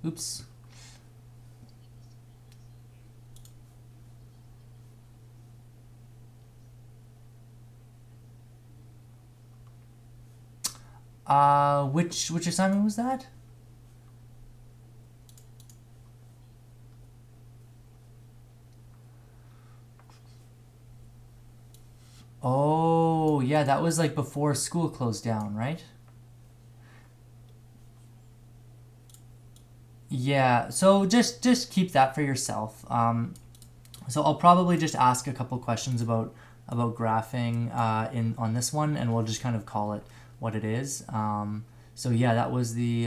Oops. Which assignment was that? Oh, yeah, that was like before school closed down, right? Yeah, so just keep that for yourself. So I'll probably just ask a couple questions about graphing in on this one, and we'll just kind of call it what it is. So yeah, that was the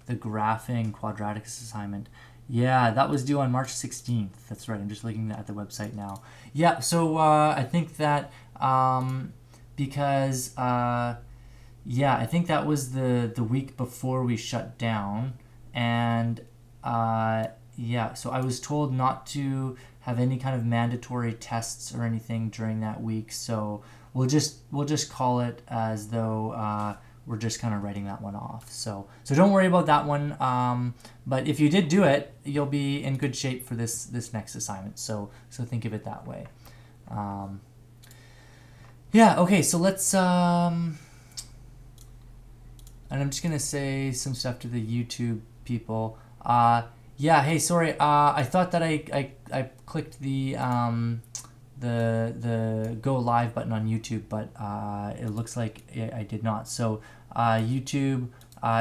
graphing quadratics assignment. Yeah, that was due on March 16th. That's right. I'm just looking at the website now. Yeah, so I think that because yeah, I think that was the week before we shut down, and uh, yeah, so I was told not to have any kind of mandatory tests or anything during that week. So we'll just call it as though we're just kind of writing that one off. So don't worry about that one. But if you did do it, you'll be in good shape for this next assignment. So think of it that way. Um, yeah. Okay. So let's. And I'm just gonna say some stuff to the YouTube people. Yeah, hey, sorry. I thought that I clicked the go live button on YouTube, but it looks like I did not. So YouTube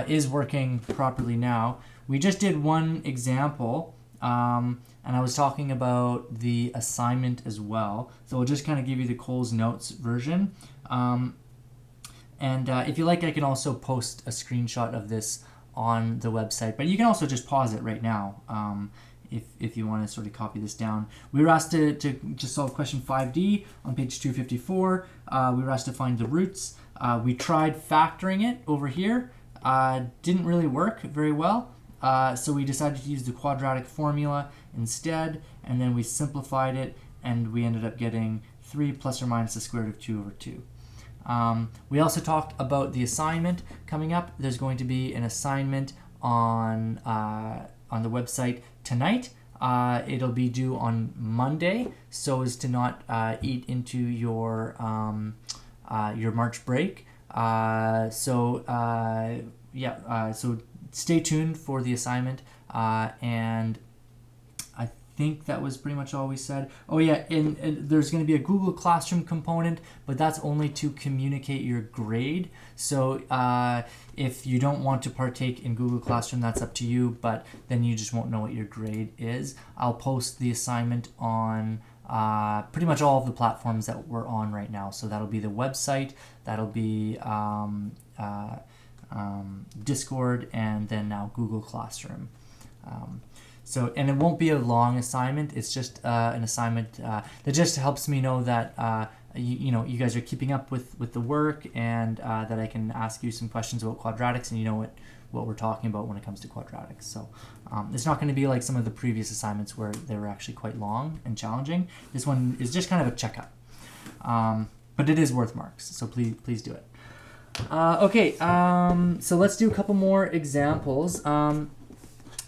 is working properly now. We just did one example, and I was talking about the assignment as well. So we'll just kind of give you the Coles Notes version. And if you like, I can also post a screenshot of this on the website, but you can also just pause it right now if you want to sort of copy this down. We were asked to just solve question 5D on page 254. We were asked to find the roots. We tried factoring it over here. Didn't really work very well. So we decided to use the quadratic formula instead, and then we simplified it, and we ended up getting 3 plus or minus the square root of 2 over 2. We also talked about the assignment coming up. There's going to be an assignment on the website tonight. It'll be due on Monday, so as to not eat into your March break. So stay tuned for the assignment, and I think that was pretty much all we said. Oh yeah, and there's going to be a Google Classroom component, but that's only to communicate your grade. So if you don't want to partake in Google Classroom, that's up to you, but then you just won't know what your grade is. I'll post the assignment on pretty much all of the platforms that we're on right now. So that'll be the website, that'll be Discord, and then now Google Classroom. And it won't be a long assignment. It's just an assignment that just helps me know that you guys are keeping up with the work, and that I can ask you some questions about quadratics, and you know what we're talking about when it comes to quadratics. So it's not going to be like some of the previous assignments where they were actually quite long and challenging. This one is just kind of a checkup, but it is worth marks. So please do it. Okay, so let's do a couple more examples.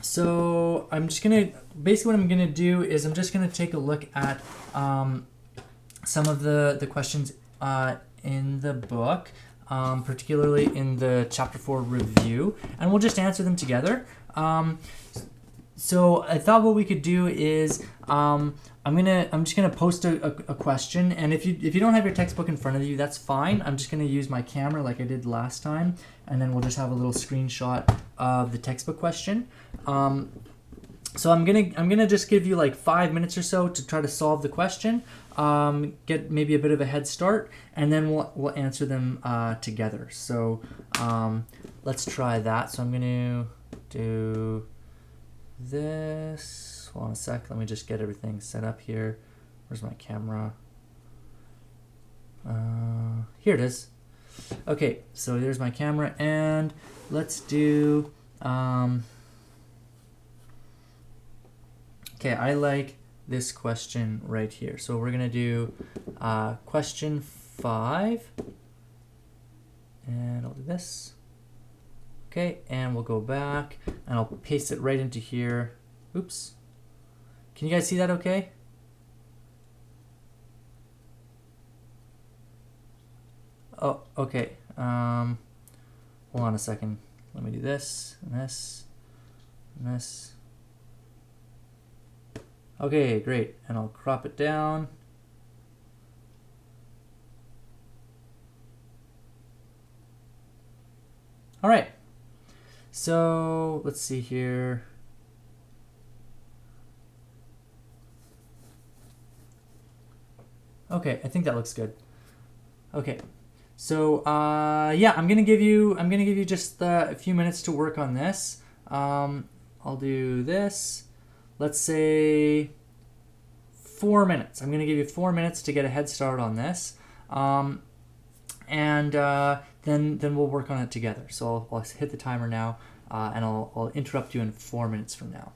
So I'm just gonna, basically what I'm gonna do is I'm just gonna take a look at some of the questions in the book, particularly in the Chapter 4 review, and we'll just answer them together. So I thought what we could do is I'm just gonna post a question, and if you don't have your textbook in front of you, that's fine. I'm just gonna use my camera like I did last time, and then we'll just have a little screenshot of the textbook question. So I'm gonna just give you like 5 minutes or so to try to solve the question, get maybe a bit of a head start, and then we'll answer them together. So let's try that. So I'm gonna do this. Hold on a sec. Let me just get everything set up here. Where's my camera? Here it is. Okay, so there's my camera, and let's do. Okay, I like this question right here. So we're gonna do question 5, and I'll do this. Okay, and we'll go back and I'll paste it right into here. Oops. Can you guys see that okay? Oh, okay. Hold on a second. Let me do this and this and this. Okay, great. And I'll crop it down. All right. So let's see here. Okay, I think that looks good. Okay. So yeah, I'm gonna give you just a few minutes to work on this. I'll do this. Let's say 4 minutes. I'm gonna give you 4 minutes to get a head start on this, and then we'll work on it together. So I'll hit the timer now, and I'll interrupt you in 4 minutes from now.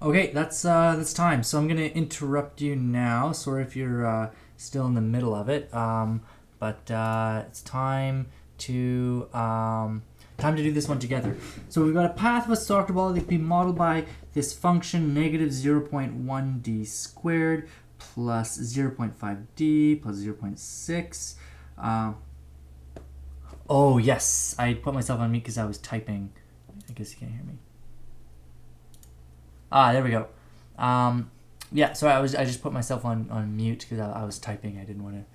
Okay, that's time. So I'm gonna interrupt you now. Sorry if you're still in the middle of it, but it's time to do this one together. So we've got a path of a soccer ball that can be modeled by this function negative 0.1d squared plus 0.5d plus 0.6. Oh yes, I put myself on mute because I was typing. I guess you can't hear me. There we go. Yeah, so I just put myself on mute because I was typing. I didn't want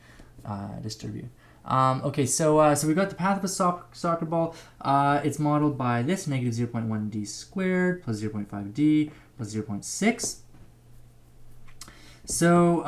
to disturb you. Okay, so we got the path of a soccer ball. It's modeled by this negative 0.1d squared plus 0.5d plus 0.6. So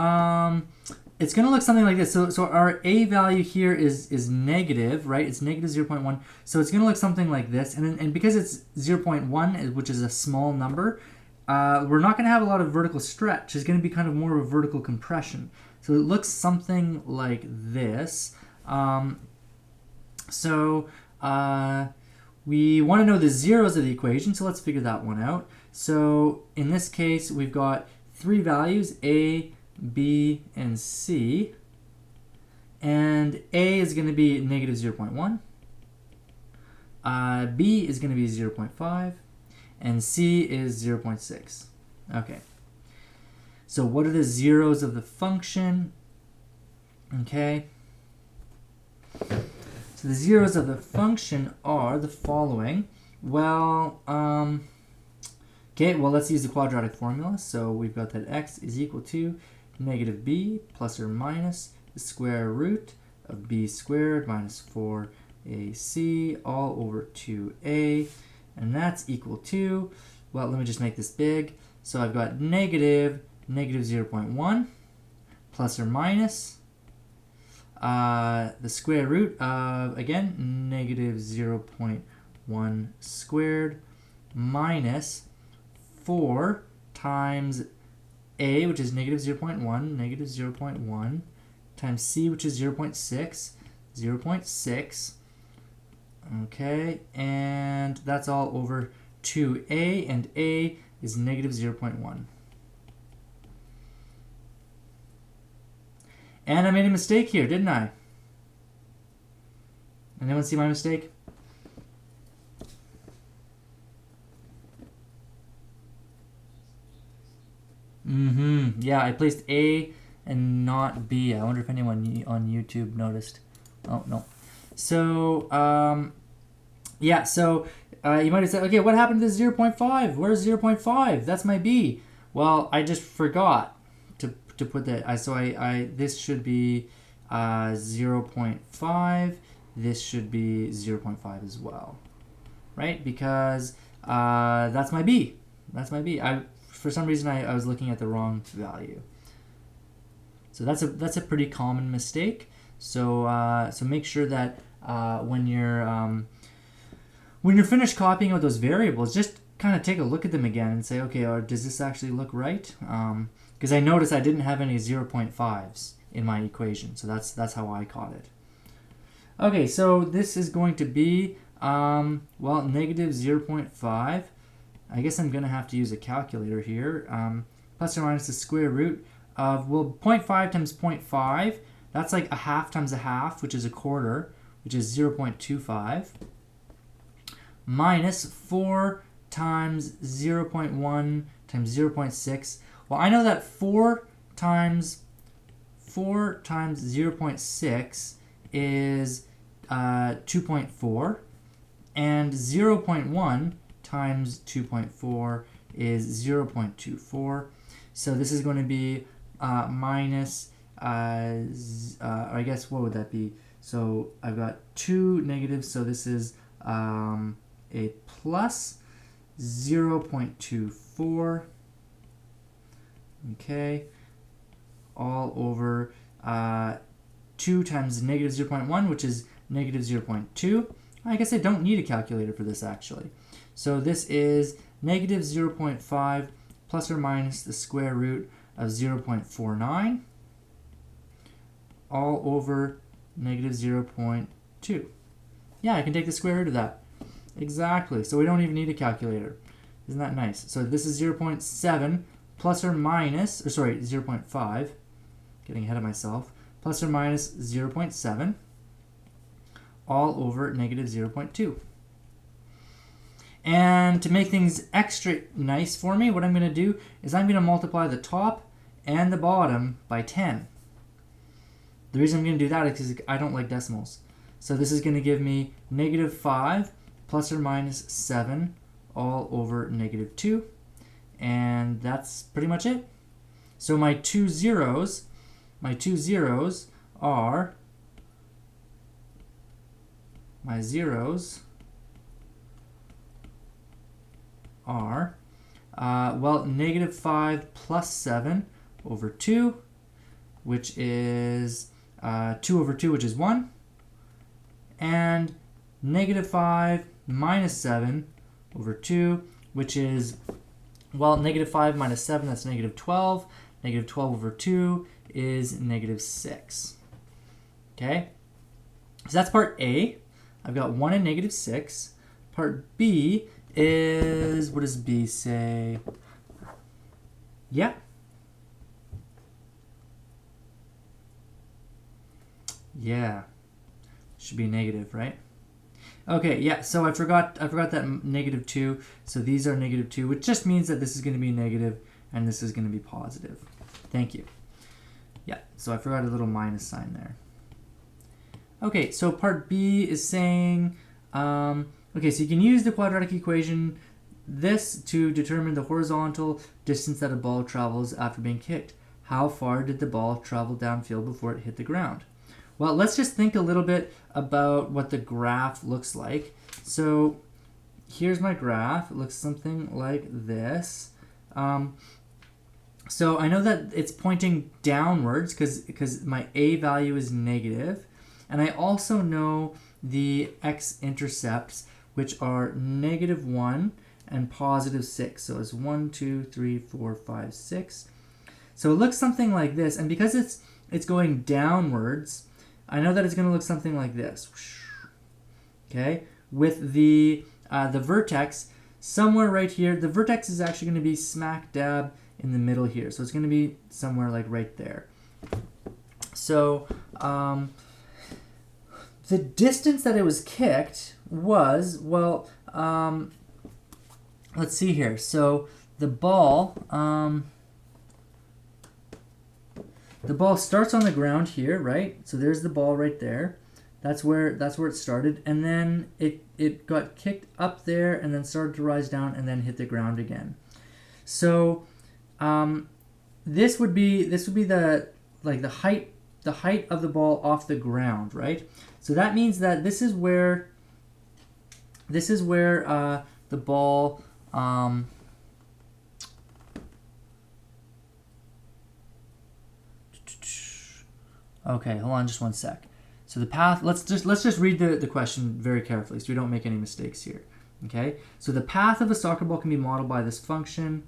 it's going to look something like this. So our a value here is negative, right? It's negative 0.1. So it's going to look something like this. And because it's 0.1, which is a small number, we're not going to have a lot of vertical stretch. It's going to be kind of more of a vertical compression. So it looks something like this. We want to know the zeros of the equation, so let's figure that one out. So in this case, we've got three values, a, b, and c. And a is going to be negative 0.1. B is going to be 0.5. And c is 0.6. Okay. So what are the zeros of the function? Okay. So the zeros of the function are the following. Well, okay, well, let's use the quadratic formula. So we've got that x is equal to negative b plus or minus the square root of b squared minus 4ac all over 2a. And that's equal to, well, let me just make this big. So I've got negative 0.1 plus or minus the square root of, again, negative 0.1 squared minus 4 times a, which is negative 0.1, times c, which is 0.6, okay, and that's all over 2a, and a is negative 0.1. And I made a mistake here, didn't I? Anyone see my mistake? Yeah, I placed A and not B. I wonder if anyone on YouTube noticed. Oh, no. So, yeah, so you might have said, okay, what happened to 0.5? Where's 0.5? That's my B. Well, I just forgot to put that. So this should be 0.5. This should be 0.5 as well, right? Because that's my B. That's my B. For some reason, I was looking at the wrong value. So that's a pretty common mistake. So so make sure that when you're finished copying out those variables, just kind of take a look at them again and say, okay, or does this actually look right? Because I noticed I didn't have any 0.5s in my equation, so that's how I caught it. Okay, so this is going to be well, negative 0.5. I guess I'm going to have to use a calculator here. Plus or minus the square root of, well, 0.5 times 0.5, that's like a half times a half, which is a quarter, which is 0.25, minus 4 times 0.1 times 0.6. Well, I know that 4 times 0.6 is 2.4, and 0.1 times 2.4 is 0.24. So this is going to be minus, I guess, what would that be? So I've got two negatives, so this is a plus 0.24, okay, all over 2 times negative 0.1, which is negative 0.2. I guess I don't need a calculator for this, actually. So this is negative 0.5 plus or minus the square root of 0.49 all over negative 0.2. Yeah, I can take the square root of that. Exactly. So we don't even need a calculator. Isn't that nice? So this is 0.7 plus or minus, or sorry, 0.5, getting ahead of myself, plus or minus 0.7 all over negative 0.2. And to make things extra nice for me, what I'm going to do is I'm going to multiply the top and the bottom by 10. The reason I'm going to do that is because I don't like decimals. So this is going to give me negative 5 plus or minus 7 all over negative 2. And that's pretty much it. So my two zeros are, well, negative 5 plus 7 over 2, which is 2 over 2, which is 1, and negative 5 minus 7 over 2, which is, well, negative 5 minus 7, that's negative 12. Negative 12 over 2 is negative 6. Okay? So that's part A. I've got 1 and negative 6. Part B is, what does B say? Yeah. Yeah. Should be negative, right? Okay, yeah, so I forgot that negative 2. So these are negative 2, which just means that this is going to be negative and this is going to be positive. Thank you. Yeah, so I forgot a little minus sign there. Okay, so part B is saying, okay, so you can use the quadratic equation, this, to determine the horizontal distance that a ball travels after being kicked. How far did the ball travel downfield before it hit the ground? Well, let's just think a little bit about what the graph looks like. So here's my graph. It looks something like this. So I know that it's pointing downwards because my A value is negative. And I also know the x-intercepts, which are negative 1 and positive 6. So it's 1, 2, 3, 4, 5, 6. So it looks something like this. And because it's going downwards, I know that it's going to look something like this. Okay? With the vertex somewhere right here. The vertex is actually going to be smack dab in the middle here. So it's going to be somewhere like right there. So the distance that it was kicked was, well, let's see here. So the ball starts on the ground here, right? So there's the ball right there. That's where it started, and then it got kicked up there and then started to rise down and then hit the ground again. So this would be the height of the ball off the ground, right? So that means that this is where the ball okay, hold on just one sec. So the path, let's just read the question very carefully so we don't make any mistakes here. Okay? So the path of a soccer ball can be modeled by this function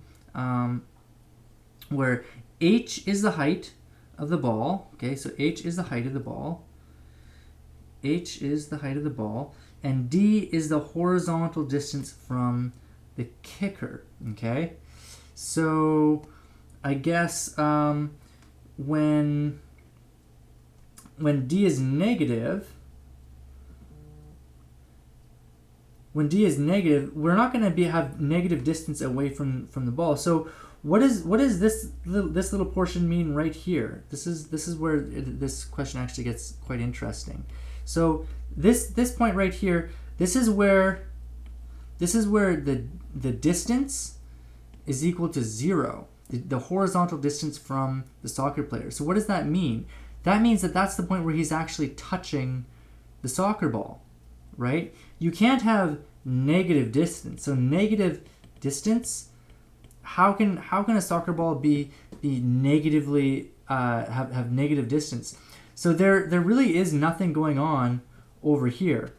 where h is the height of the ball. Okay, so h is the height of the ball. H is the height of the ball, and d is the horizontal distance from the kicker. Okay? So I guess when d is negative, we're not going to have negative distance away from the ball. So what is this little portion mean right here? This is where this question actually gets quite interesting. So this point right here, this is where the distance is equal to 0, the horizontal distance from the soccer player. So what does that mean? That means that that's the point where he's actually touching the soccer ball, right? You can't have negative distance. So negative distance, how can a soccer ball be negatively have negative distance? So there really is nothing going on over here.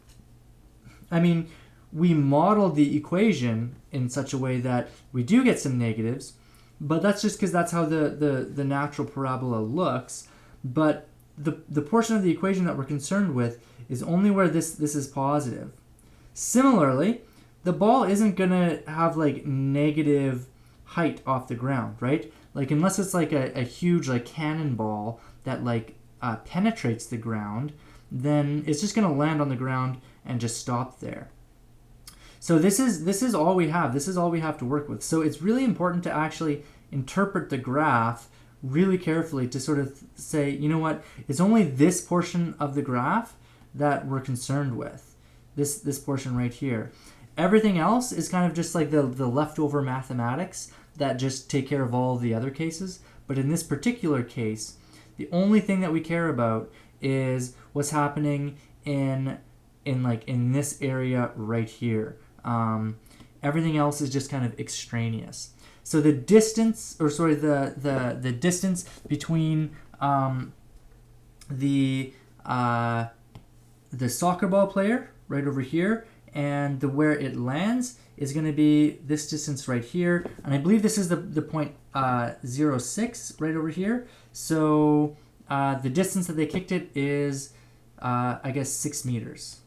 I mean, we modeled the equation in such a way that we do get some negatives, but that's just because that's how the natural parabola looks. But the portion of the equation that we're concerned with is only where this is positive. Similarly, the ball isn't gonna have like negative height off the ground, right? Like unless it's like a huge like cannonball that like penetrates the ground, then it's just gonna land on the ground and just stop there. So this is all we have. This is all we have to work with. So it's really important to actually interpret the graph really carefully to sort of say, you know what, it's only this portion of the graph that we're concerned with. This portion right here. Everything else is kind of just like the leftover mathematics that just take care of all the other cases. But in this particular case, the only thing that we care about is what's happening in this area right here. Everything else is just kind of extraneous. So the distance, or sorry, the distance between the soccer ball player right over here and where it lands is going to be this distance right here. And I believe this is the point 0.06 right over here. So the distance that they kicked it is, I guess, 6 meters.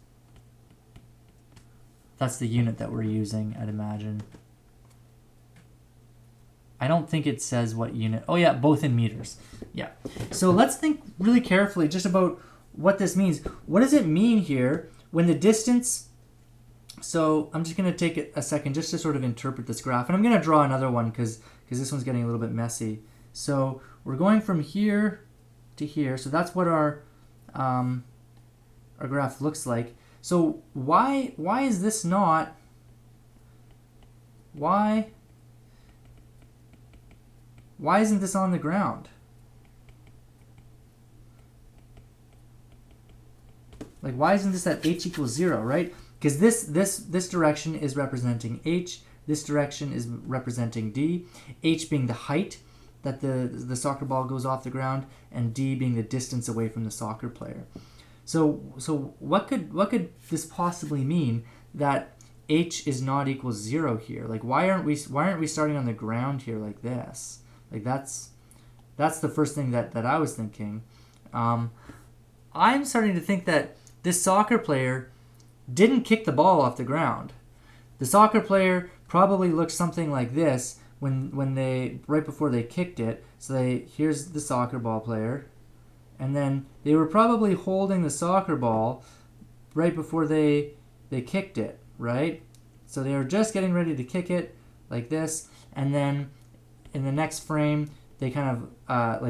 That's the unit that we're using, I'd imagine. I don't think it says what unit. Oh yeah, both in meters. Yeah. So let's think really carefully just about what this means. What does it mean here when the distance... So I'm just going to take a second just to sort of interpret this graph. And I'm going to draw another one because this one's getting a little bit messy. So we're going from here to here. So that's what our graph looks like. So why is this not... Why isn't this on the ground? Like, why isn't this at h equals 0, right? Because this direction is representing h, this direction is representing d, h being the height that the soccer ball goes off the ground, and d being the distance away from the soccer player. So what could this possibly mean that h is not equals 0 here? Like, why aren't we starting on the ground here like this? Like, that's the first thing that I was thinking. I'm starting to think that this soccer player didn't kick the ball off the ground. The soccer player probably looked something like this when they, right before they kicked it. So here's the soccer ball player, and then they were probably holding the soccer ball right before they kicked it, right? So they were just getting ready to kick it like this, and then in the next frame they kind of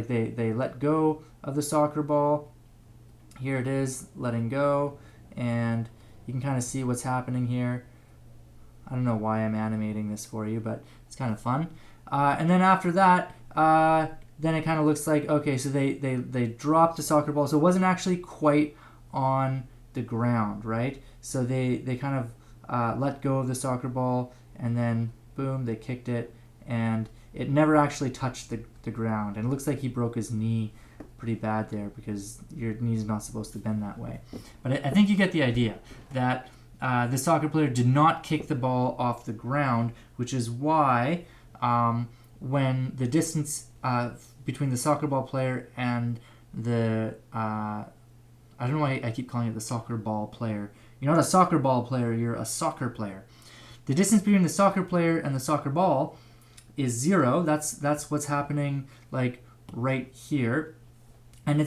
they let go of the soccer ball. Here it is, letting go, and you can kind of see what's happening here. I don't know why I'm animating this for you, but it's kind of fun. And then after that, then it kind of looks like, okay, so they dropped the soccer ball, so it wasn't actually quite on the ground, right? So they kind of let go of the soccer ball, and then boom, they kicked it, and it never actually touched the ground. And it looks like he broke his knee pretty bad there, because your knee's not supposed to bend that way. But I think you get the idea that the soccer player did not kick the ball off the ground, which is why when the distance between the soccer ball player and the I don't know why I keep calling it the soccer ball player. You're not a soccer ball player, you're a soccer player. The distance between the soccer player and the soccer ball is 0. That's what's happening, like right here. And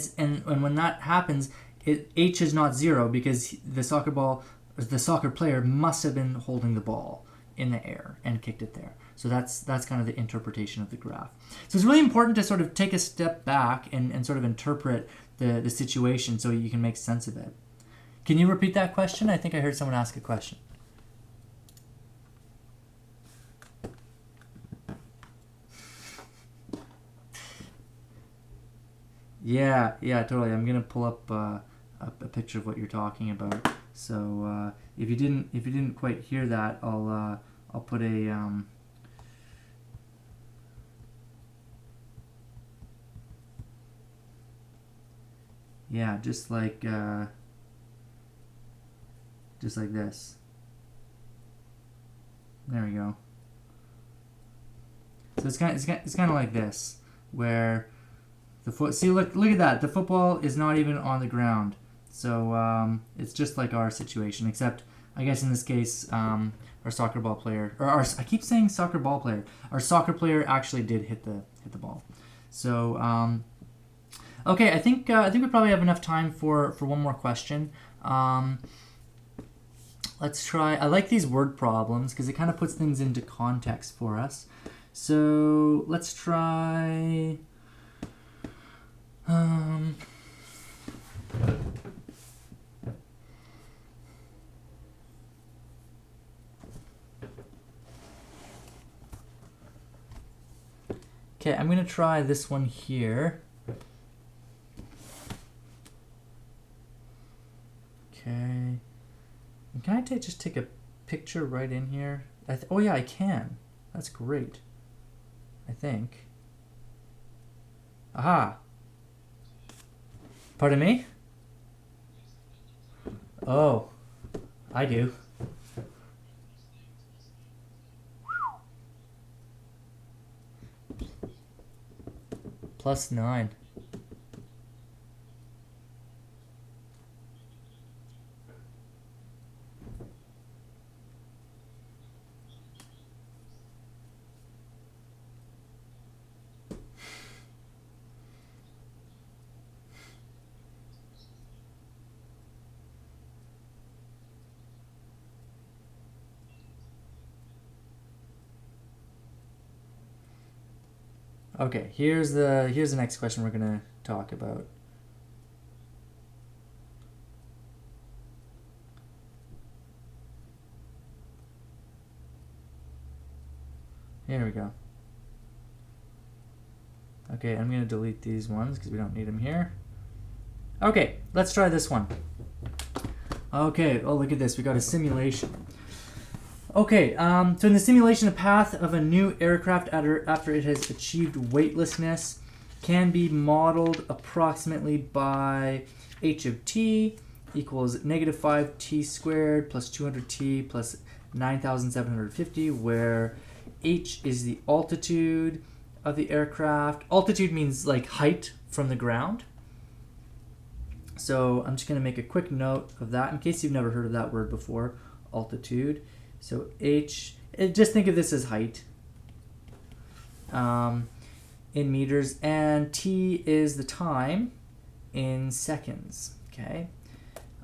when that happens, h is not 0 because the soccer player must have been holding the ball in the air and kicked it there. So that's kind of the interpretation of the graph. So it's really important to sort of take a step back and sort of interpret the situation so you can make sense of it. Can you repeat that question? I think I heard someone ask a question. Yeah, totally. I'm gonna pull up a picture of what you're talking about. So if you didn't quite hear that, I'll put a yeah, just like this. There we go. So it's kind of like this, where the foot. See, look at that. The football is not even on the ground. So it's just like our situation, except I guess in this case our soccer ball player, or our, I keep saying soccer ball player. Our soccer player actually did hit the ball. So okay, I think we probably have enough time for one more question. Let's try. I like these word problems because it kind of puts things into context for us. So let's try. Okay, I'm gonna try this one here. Okay. Can I just take a picture right in here? Oh yeah, I can. That's great. I think. Aha. Pardon me? Oh, I do. +9. Okay, here's the next question we're gonna talk about. Here we go. Okay, I'm gonna delete these ones because we don't need them here. Okay, let's try this one. Okay, oh look at this, we got a simulation. Okay, so in the simulation, a path of a new aircraft after it has achieved weightlessness can be modeled approximately by h of t equals -5t squared plus 200t plus 9,750, where h is the altitude of the aircraft. Altitude means like height from the ground. So I'm just going to make a quick note of that in case you've never heard of that word before, altitude. So h, just think of this as height in meters, and t is the time in seconds, okay,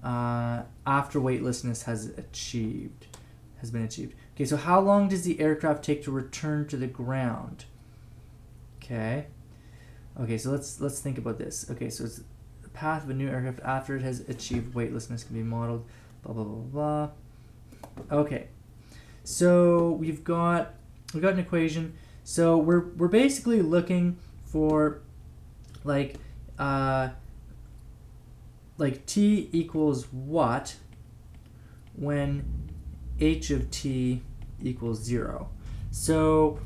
after weightlessness has been achieved. Okay, so how long does the aircraft take to return to the ground? Okay, so let's think about this. Okay, so it's the path of a new aircraft after it has achieved weightlessness can be modeled, blah, blah, blah, blah. Okay. So we've got an equation. So we're basically looking for like t equals what when h of t equals 0. So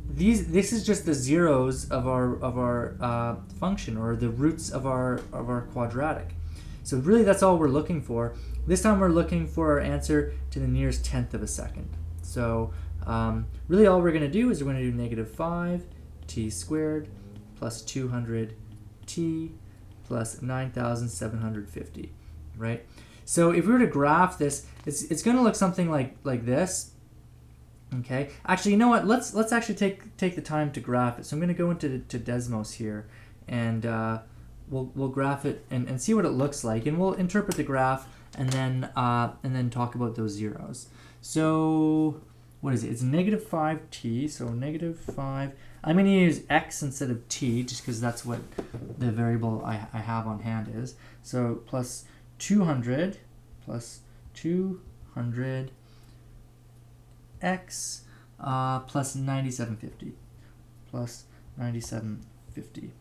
this is just the zeros of our function, or the roots of our quadratic. So really that's all we're looking for. This time we're looking for our answer to the nearest tenth of a second. So really all we're going to do is we're going to do -5t squared plus 200t plus 9,750, right? So if we were to graph this, it's going to look something like this. Okay. Actually, you know what? Let's actually take the time to graph it. So I'm going to go into Desmos here, and we'll graph it and see what it looks like, and we'll interpret the graph and then talk about those zeros. So what is it? It's -5t, so -5. I'm going to use x instead of t just because that's what the variable I have on hand is. So plus 200 x plus 9,750 plus 9,750.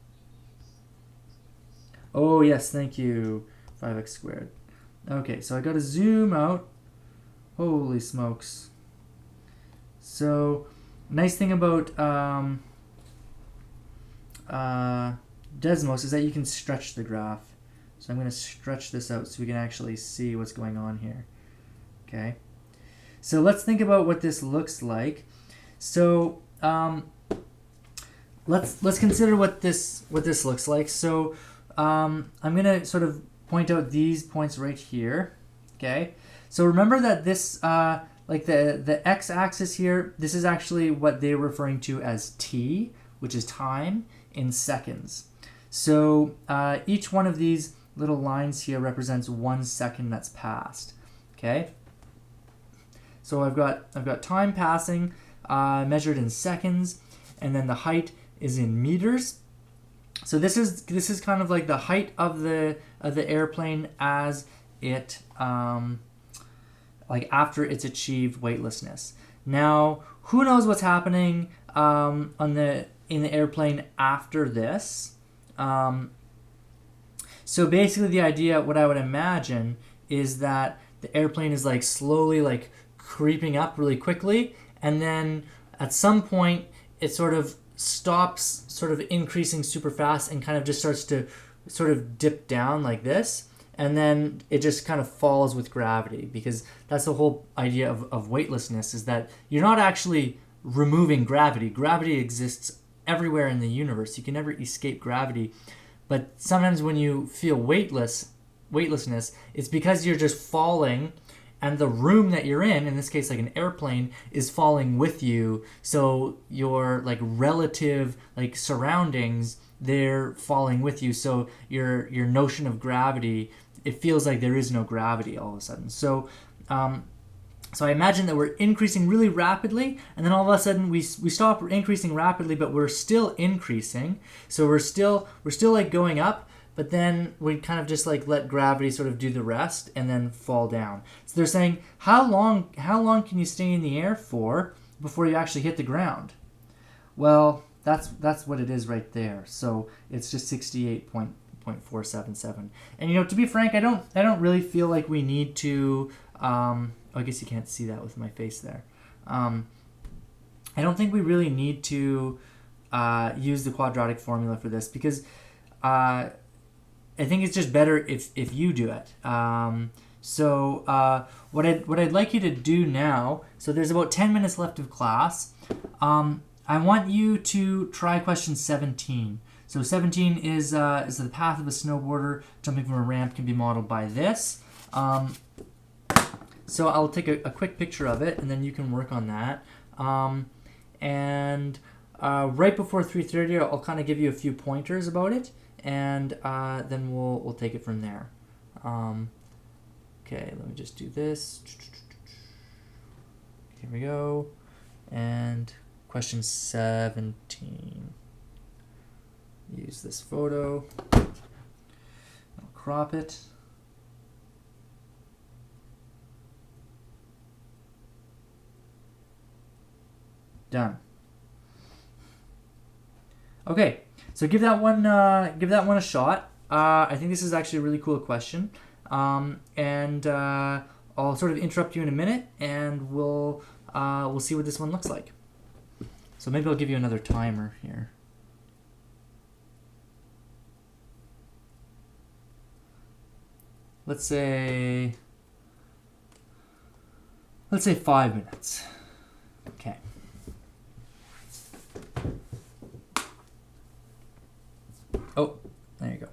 Oh yes, thank you. 5x squared. Okay, so I got to zoom out. Holy smokes. So, nice thing about Desmos is that you can stretch the graph. So I'm going to stretch this out so we can actually see what's going on here. Okay. So let's think about what this looks like. So let's consider what this looks like. So I'm going to sort of point out these points right here. Okay. So remember that this like the x-axis here, this is actually what they're referring to as t, which is time in seconds. So each one of these little lines here represents 1 second that's passed. Okay. So I've got time passing measured in seconds, and then the height is in meters. So this is kind of like the height of the airplane as it like after it's achieved weightlessness. Now, who knows what's happening in the airplane after this? So basically, the idea, what I would imagine, is that the airplane is like slowly like creeping up really quickly, and then at some point it sort of stops sort of increasing super fast and kind of just starts to sort of dip down like this, and then it just kind of falls with gravity, because that's the whole idea of weightlessness, is that you're not actually removing gravity. Gravity exists everywhere in the universe. You can never escape gravity. But sometimes when you feel weightlessness, it's because you're just falling, and the room that you're in this case like an airplane, is falling with you. So your like relative like surroundings, they're falling with you. So your notion of gravity, it feels like there is no gravity all of a sudden. So so I imagine that we're increasing really rapidly, and then all of a sudden we stop increasing rapidly, but we're still increasing. So we're still like going up, but then we kind of just like let gravity sort of do the rest and then fall down. So they're saying, how long can you stay in the air for before you actually hit the ground? Well, that's what it is right there. So it's just 68.477. And to be frank, I don't really feel like we need to I guess you can't see that with my face there. I don't think we really need to use the quadratic formula for this, because I think it's just better if you do it. So what I'd like you to do now, so there's about 10 minutes left of class. I want you to try question 17. So 17 is the path of a snowboarder jumping from a ramp can be modeled by this. So I'll take a quick picture of it, and then you can work on that. And right before 3:30, I'll kind of give you a few pointers about it, and then we'll take it from there. Okay, let me just do this. Here we go. And question 17. Use this photo. I'll crop it. Done. Okay, so give that one a shot. I think this is actually a really cool question, and I'll sort of interrupt you in a minute, and we'll see what this one looks like. So maybe I'll give you another timer here. Let's say 5 minutes. Okay. Oh, there you go.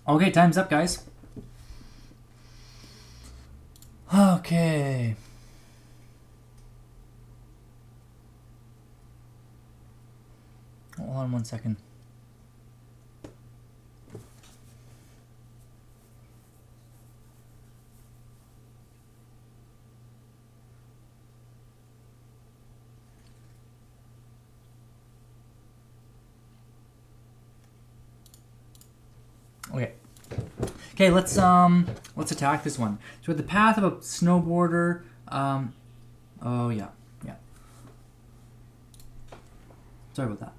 Okay, time's up, guys. Okay. Hold on 1 second. Okay. Okay, let's attack this one. So with the path of a snowboarder, oh yeah. Sorry about that.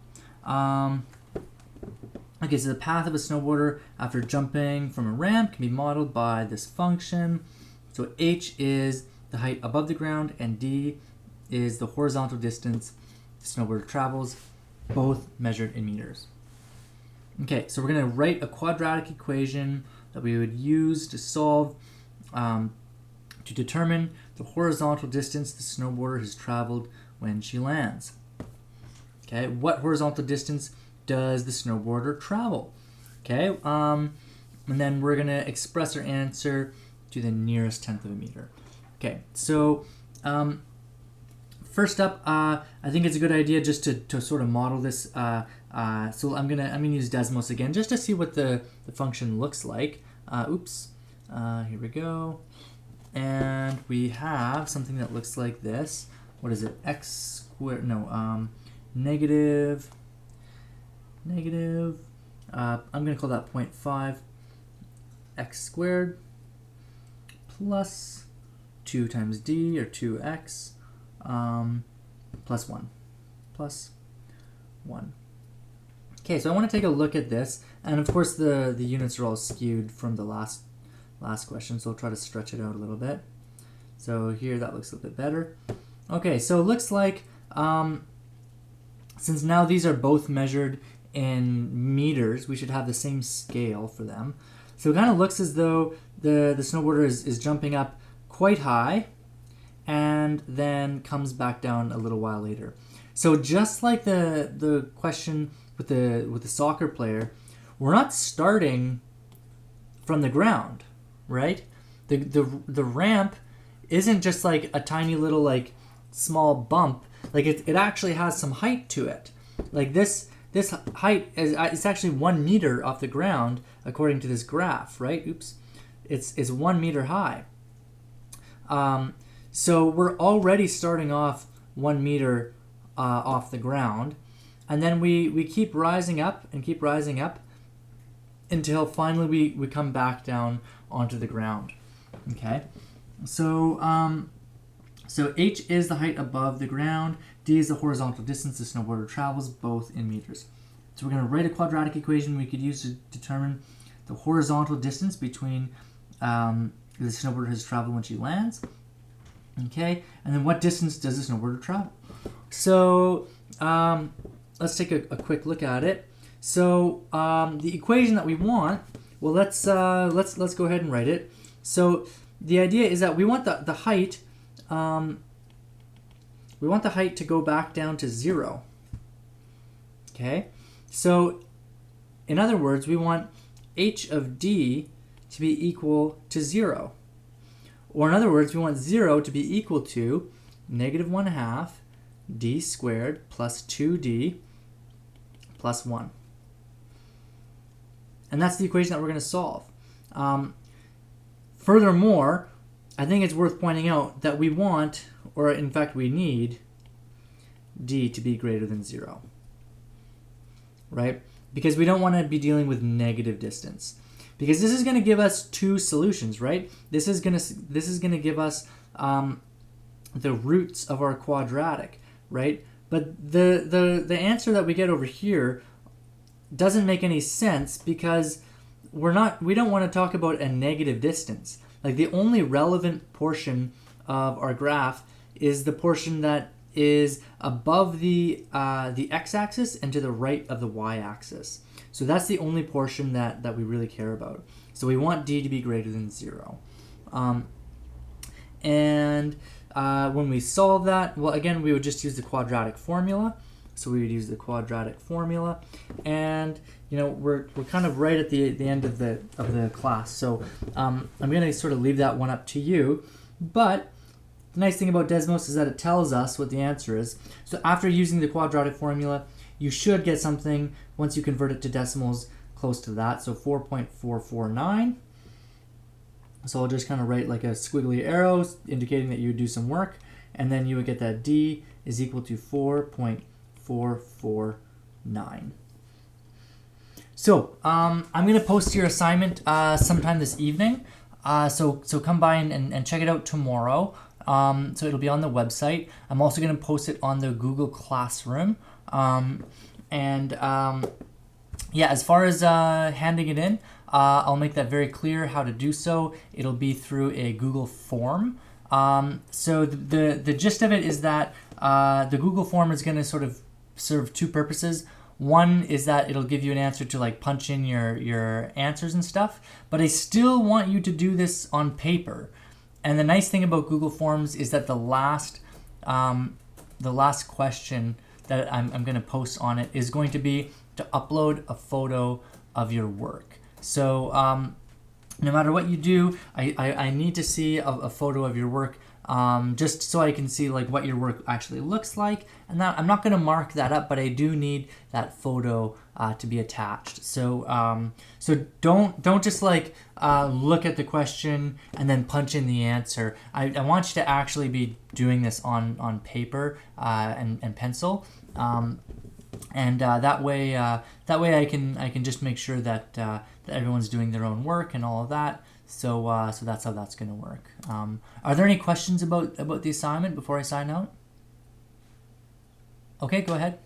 Okay, so the path of a snowboarder after jumping from a ramp can be modeled by this function. So h is the height above the ground, and d is the horizontal distance the snowboarder travels, both measured in meters. Okay, so we're going to write a quadratic equation that we would use to solve, to determine the horizontal distance the snowboarder has traveled when she lands. Okay, what horizontal distance does the snowboarder travel? Okay, and then we're going to express our answer to the nearest tenth of a meter. Okay, so first up, I think it's a good idea just to sort of model this. So I'm gonna use Desmos again just to see what the function looks like. Here we go, and we have something that looks like this. What is it? X squared? No, negative. I'm gonna call that 0.5 x squared plus 2 times d, or 2x, plus 1. Okay, so I want to take a look at this, and of course the units are all skewed from the last question, so I'll try to stretch it out a little bit. So here that looks a little bit better. Okay, so it looks like since now these are both measured in meters, we should have the same scale for them. So it kind of looks as though the snowboarder is jumping up quite high and then comes back down a little while later. So just like the question with the soccer player, we're not starting from the ground, right? The ramp isn't just like a tiny little like small bump. Like it actually has some height to it. Like this height is it's actually 1 meter off the ground according to this graph, right? It's 1 meter high. So we're already starting off 1 meter off the ground, and then we keep rising up and keep rising up until finally we come back down onto the ground. Okay, so h is the height above the ground, d is the horizontal distance the snowboarder travels, both in meters. So we're going to write a quadratic equation we could use to determine the horizontal distance between the snowboarder has traveled when she lands. Okay, and then what distance does the snowboarder travel? So let's take a quick look at it. So the equation that we want, well, let's go ahead and write it. So the idea is that we want the height. We want the height to go back down to 0. Okay, so in other words, we want h of d to be equal to 0. Or in other words, we want 0 to be equal to -1/2 d squared plus 2d plus 1. And that's the equation that we're going to solve. Furthermore, I think it's worth pointing out that we want, or in fact we need, d to be greater than 0. Right? Because we don't want to be dealing with negative distance. Because this is going to give us two solutions, right? This is going to give us the roots of our quadratic, right? But the answer that we get over here doesn't make any sense because we don't want to talk about a negative distance. Like the only relevant portion of our graph is the portion that is above the x-axis and to the right of the y-axis. So that's the only portion that we really care about. So we want d to be greater than 0. When we solve that, well, again, we would just use the quadratic formula. So we would use the quadratic formula, and we're kind of right at the end of the class. So I'm going to sort of leave that one up to you. But the nice thing about Desmos is that it tells us what the answer is. So after using the quadratic formula, you should get something, once you convert it to decimals, close to that. So 4.449. So I'll just kind of write like a squiggly arrow indicating that you would do some work, and then you would get that D is equal to 4.449. So I'm going to post your assignment sometime this evening. So come by and check it out tomorrow. So it'll be on the website. I'm also going to post it on the Google Classroom. Yeah, as far as handing it in, I'll make that very clear how to do so. It'll be through a Google form. So the gist of it is that the Google form is going to sort of serve two purposes. One is that it'll give you an answer to like punch in your answers and stuff, but I still want you to do this on paper. And the nice thing about Google Forms is that the last question that I'm going to post on it is going to be to upload a photo of your work. So no matter what you do, I need to see a photo of your work, just so I can see like what your work actually looks like. And that, I'm not going to mark that up, but I do need that photo to be attached. So so don't just like look at the question and then punch in the answer. I want you to actually be doing this on paper and pencil. And that way I can just make sure that everyone's doing their own work and all of that. So that's how that's going to work. Are there any questions about the assignment before I sign out? Okay, go ahead.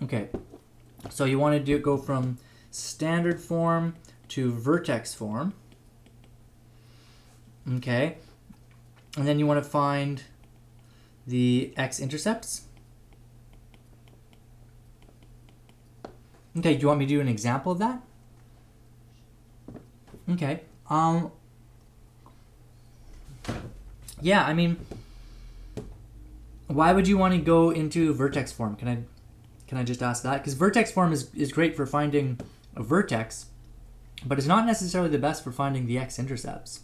Okay, so you want to go from standard form to vertex form. Okay, and then you want to find the x-intercepts. Okay, do you want me to do an example of that? Okay. Yeah, I mean, why would you want to go into vertex form? Can I just ask that? Because vertex form is great for finding a vertex, but it's not necessarily the best for finding the x-intercepts.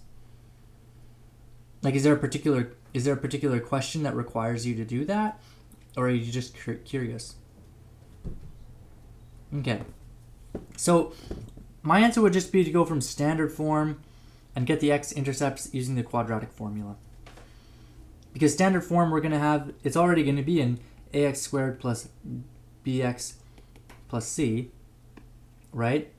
Like, is there a particular question that requires you to do that, or are you just curious? Okay, so my answer would just be to go from standard form and get the x-intercepts using the quadratic formula. Because standard form, it's already going to be in ax squared plus bx plus c, right?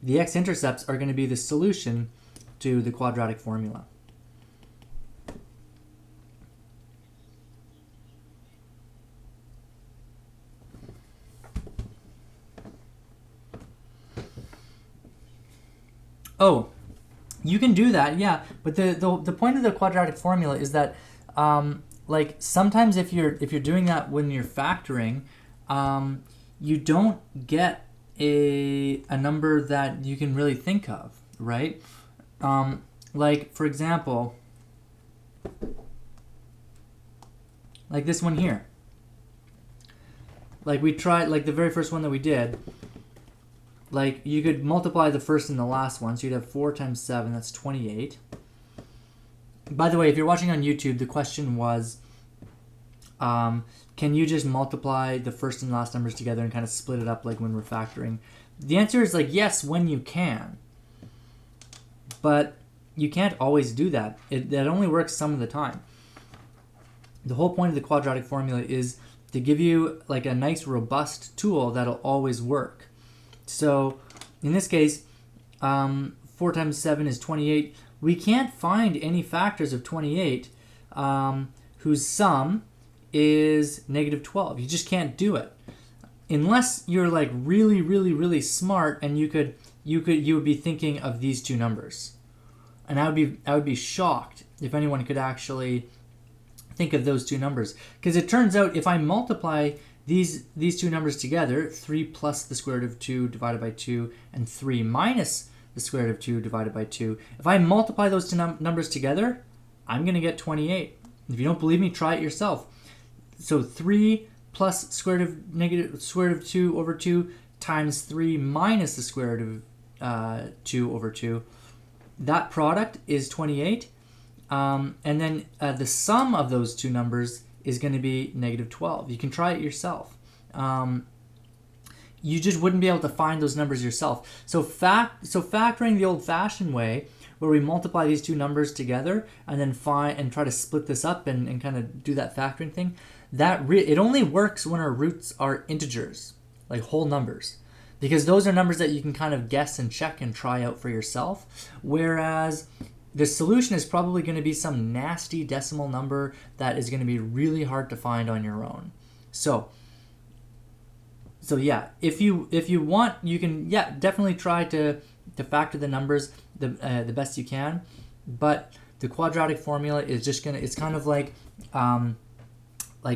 The x-intercepts are going to be the solution to the quadratic formula. Oh, you can do that, yeah. But the point of the quadratic formula is that, like, sometimes if you're doing that when you're factoring, you don't get a number that you can really think of, right? Like, for example, like this one here. Like, we tried, like the very first one that we did, like, you could multiply the first and the last one, so you'd have 4 times 7, that's 28. By the way, if you're watching on YouTube, the question was, can you just multiply the first and last numbers together and kind of split it up like when we're factoring? The answer is like, yes, when you can. But you can't always do that. That only works some of the time. The whole point of the quadratic formula is to give you like a nice robust tool that'll always work. So in this case, 4 times 7 is 28. We can't find any factors of 28 whose sum is negative 12. You just can't do it. Unless you're like really, really, really smart and you would be thinking of these two numbers. And I would be shocked if anyone could actually think of those two numbers. Because it turns out if I multiply these two numbers together, 3 plus the square root of 2 divided by 2 and 3 minus the square root of 2 divided by 2. If I multiply those two numbers together, I'm going to get 28. If you don't believe me, try it yourself. So 3 plus square root of 2 over 2 times 3 minus the square root of 2 over 2. That product is 28. And then the sum of those two numbers is going to be negative 12. You can try it yourself. You just wouldn't be able to find those numbers yourself. So factoring the old-fashioned way, where we multiply these two numbers together and then try to split this up and kind of do that factoring thing, it only works when our roots are integers, like whole numbers, because those are numbers that you can kind of guess and check and try out for yourself. Whereas the solution is probably going to be some nasty decimal number that is going to be really hard to find on your own. So yeah, if you want, you can definitely try to factor the numbers the best you can, but the quadratic formula is just it's kind of like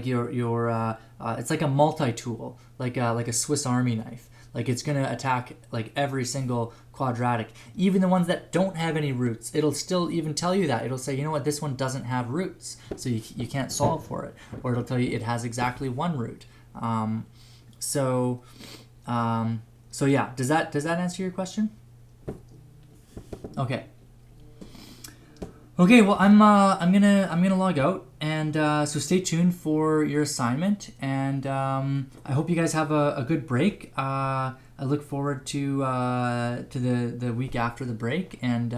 your it's like a multi-tool, like a Swiss Army knife. Like it's gonna attack like every single quadratic, even the ones that don't have any roots. It'll still even tell you that. It'll say, you know what, this one doesn't have roots, so you can't solve for it, or it'll tell you it has exactly one root. So yeah, does that answer your question? Okay. Well, I'm gonna log out, and so stay tuned for your assignment, and I hope you guys have a good break. I look forward to the week after the break, and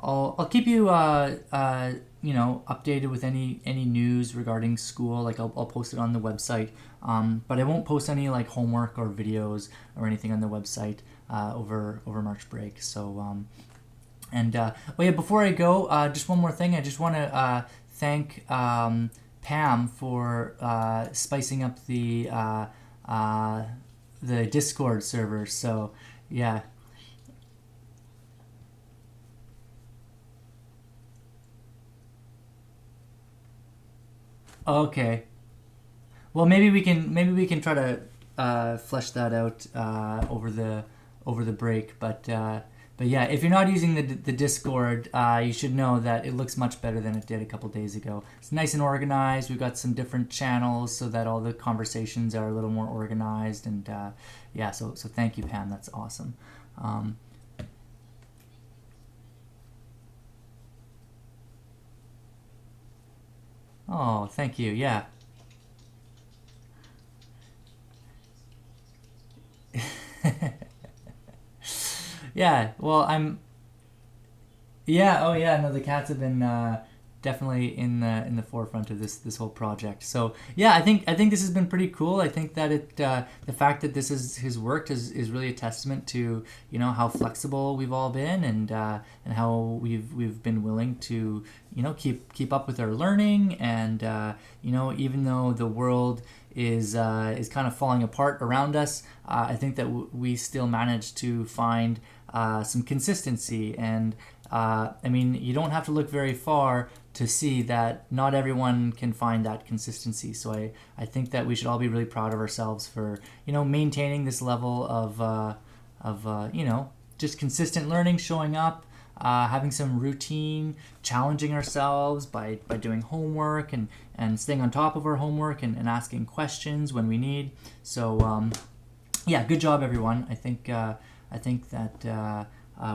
I'll keep you updated with any news regarding school. Like I'll post it on the website, but I won't post any like homework or videos or anything on the website over March break. So before I go, just one more thing. I just want to thank Pam for spicing up the Discord server. So yeah. Okay. Well, maybe we can try to flesh that out over the break, but yeah, if you're not using the Discord, you should know that it looks much better than it did a couple days ago. It's nice and organized. We've got some different channels so that all the conversations are a little more organized, and yeah, so thank you, Pam. That's awesome. Oh, thank you. Yeah. Yeah, well, yeah, oh yeah, no, the cats have been definitely in the forefront of this whole project. So yeah, I think this has been pretty cool. I think that the fact that this has worked is really a testament to how flexible we've all been, and how we've been willing to keep up with our learning, and even though the world is kind of falling apart around us, I think that we still managed to find some consistency. And I mean, you don't have to look very far to see that not everyone can find that consistency. So I think that we should all be really proud of ourselves for maintaining this level of just consistent learning, showing up, having some routine, challenging ourselves by doing homework and staying on top of our homework, and asking questions when we need. So yeah, good job, everyone. I think that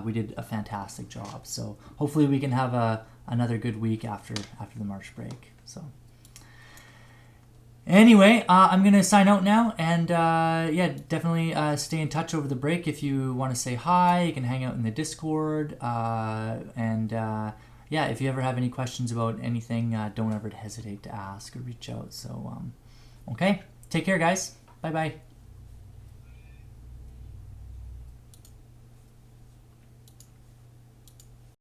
we did a fantastic job. So hopefully we can have another good week after the March break. So anyway, I'm going to sign out now, and yeah, definitely stay in touch over the break. If you want to say hi, you can hang out in the Discord, and yeah, if you ever have any questions about anything, don't ever hesitate to ask or reach out. So okay, take care, guys. Bye bye.